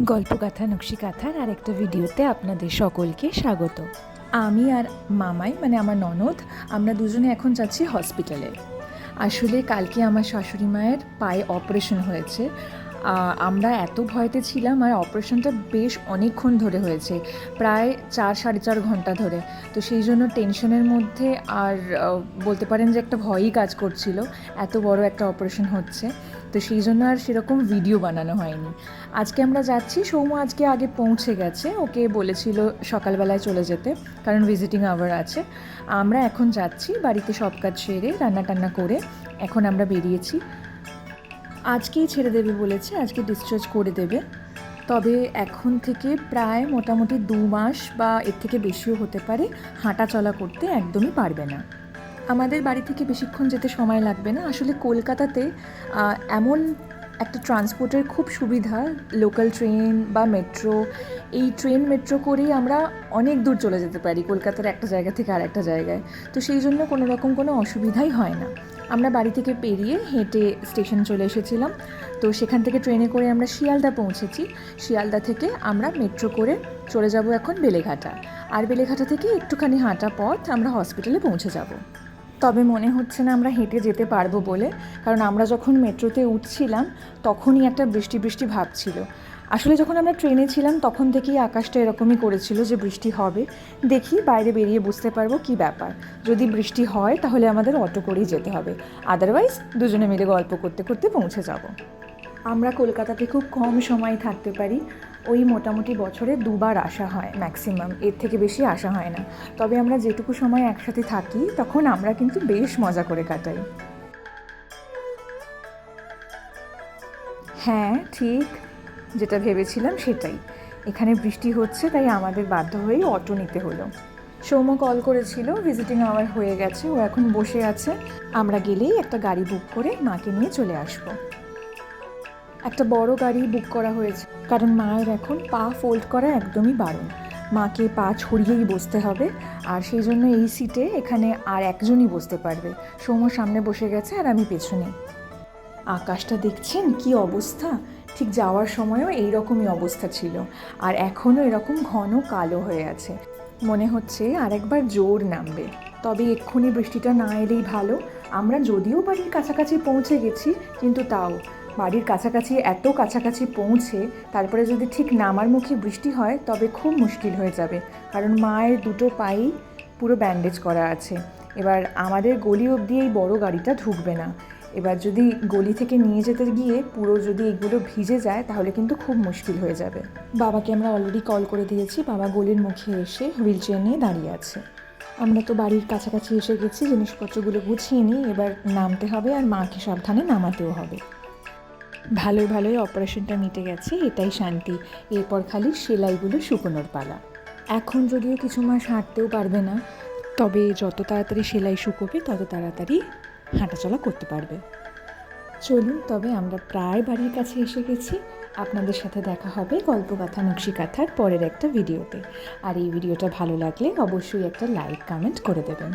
গল্পগাথা নকশিকাথার আর একটা ভিডিওতে আপনাদের সকলকে স্বাগত। আমি আর মামাই মানে আমার ননদ আমরা দুজনে এখন যাচ্ছি হসপিটালে। আসলে কালকে আমার শাশুড়ি মায়ের পায়ে অপারেশন হয়েছে। আমরা এত ভয়তে ছিলাম, আর অপারেশনটা বেশ অনেকক্ষণ ধরে হয়েছে, প্রায় 4-4.5 ঘন্টা ধরে। তো সেই জন্য টেনশনের মধ্যে আর বলতে পারেন যে একটা ভয়ই কাজ করছিল, এত বড় একটা অপারেশন হচ্ছে। তো সেই জন্য আর সেরকম ভিডিও বানানো হয়নি। আজকে আমরা যাচ্ছি, সৌম্য আজকে আগে পৌঁছে গেছে, ওকে বলেছিল সকালবেলায় চলে যেতে, কারণ ভিজিটিং আওয়ার আছে। আমরা এখন যাচ্ছি, বাড়িতে সব কাজ সেরে রান্না টান্না করে এখন আমরা বেরিয়েছি। আজকেই ছেড়ে দেবে বলেছে, আজকে ডিসচার্জ করে দেবে। তবে এখন থেকে প্রায় মোটামুটি 2 মাস বা এর থেকে বেশিও হতে পারে হাঁটা চলা করতে একদমই পারবে না। আমাদের বাড়ি থেকে বেশিক্ষণ যেতে সময় লাগবে না। আসলে কলকাতাতে এমন একটা ট্রান্সপোর্টের খুব সুবিধা, লোকাল ট্রেন বা মেট্রো, এই ট্রেন মেট্রো করেই আমরা অনেক দূর চলে যেতে পারি কলকাতার একটা জায়গা থেকে আর একটা জায়গায়। তো সেই জন্য কোনো রকম কোনো অসুবিধাই হয় না। আমরা বাড়ি থেকে বেরিয়ে হেঁটে স্টেশন চলে এসেছিলাম। তো সেখান থেকে ট্রেনে করে আমরা শিয়ালদা পৌঁছেছি। শিয়ালদা থেকে আমরা মেট্রো করে চলে যাব এখন বেলেঘাটা, আর বেলেঘাটা থেকে একটুখানি হাঁটা পথ আমরা হসপিটালে পৌঁছে যাব। তবে মনে হচ্ছে না আমরা হেঁটে যেতে পারবো বলে, কারণ আমরা যখন মেট্রোতে উঠছিলাম তখনই একটা বৃষ্টি বৃষ্টি ভাব ছিল। আসলে যখন আমরা ট্রেনে ছিলাম তখন থেকেই আকাশটা এরকমই করেছিল যে বৃষ্টি হবে। দেখি বাইরে বেরিয়ে বুঝতে পারবো কি ব্যাপার। যদি বৃষ্টি হয় তাহলে আমাদের অটো করেই যেতে হবে, আদারওয়াইজ দুজনে মিলে গল্প করতে করতে পৌঁছে যাব। আমরা কলকাতাতে খুব কম সময় থাকতে পারি, ওই মোটামুটি বছরে 2 বার আসা হয় ম্যাক্সিমাম, এর থেকে বেশি আসা হয় না। তবে আমরা যেটুকু সময় একসাথে থাকি তখন আমরা কিন্তু বেশ মজা করে কাটাই। হ্যাঁ, ঠিক যেটা ভেবেছিলাম সেটাই। এখানে বৃষ্টি হচ্ছে, তাই আমাদের বাধ্য হয়েই অটো নিতে হলো। সৌম্য কল করেছিল, ভিজিটিং আওয়ার হয়ে গেছে, ও এখন বসে আছে। আমরা গেলেই একটা গাড়ি বুক করে মাকে নিয়ে চলে আসবো। একটা বড় গাড়ি বুক করা হয়েছে, কারণ মায়ের এখন পা ফোল্ড করা একদমই বারণ। মাকে পা ছড়িয়েই বসতে হবে, আর সেই জন্য এই সিটে এখানে আর একজনই বসতে পারবে। সৌম্য সামনে বসে গেছে আর আমি পেছনে। আকাশটা দেখছেন কি অবস্থা, ঠিক যাওয়ার সময়ও এইরকমই অবস্থা ছিল, আর এখনও এরকম ঘন কালো হয়ে আছে। মনে হচ্ছে আরেকবার জোর নামবে। তবে এক্ষুনি বৃষ্টিটা না এলেই ভালো। আমরা যদিও বাড়ির কাছাকাছি পৌঁছে গেছি, কিন্তু তাও বাড়ির কাছাকাছি, এত কাছাকাছি পৌঁছে তারপরে যদি ঠিক নামার মুখে বৃষ্টি হয় তবে খুব মুশকিল হয়ে যাবে, কারণ মায়ের দুটো পায়েই পুরো ব্যান্ডেজ করা আছে। এবার আমাদের গলি অবধি এই বড় গাড়িটা ঢুকবে না। এবার যদি গলি থেকে নিয়ে যেতে গিয়ে পুরো যদি এগুলো ভিজে যায় তাহলে কিন্তু খুব মুশকিল হয়ে যাবে। বাবাকে আমরা অলরেডি কল করে দিয়েছি, বাবা গলির মুখে এসে হুইল চেয়ার নিয়ে দাঁড়িয়ে আছে। আমরা তো বাড়ির কাছাকাছি এসে গেছি, জিনিসপত্রগুলো গুছিয়ে নিই, এবার নামতে হবে আর মাকে সাবধানে নামাতেও হবে। ভালোই ভালোই অপারেশনটা মিটে গেছে, এটাই শান্তি। এরপর খালি সেলাইগুলো শুকোনোর পালা। এখন যদিও কিছু মাস হাঁটতেও পারবে না, তবে যত তাড়াতাড়ি সেলাই শুকোবে তত তাড়াতাড়ি হাঁটাচলা করতে পারবে। চলুন তবে, আমরা প্রায় বাড়ির কাছে এসে গেছি। আপনাদের সাথে দেখা হবে গল্পগাথা নকশিকাথার পরের একটা ভিডিওতে। আর এই ভিডিওটা ভালো লাগলে অবশ্যই একটা লাইক কমেন্ট করে দেবেন।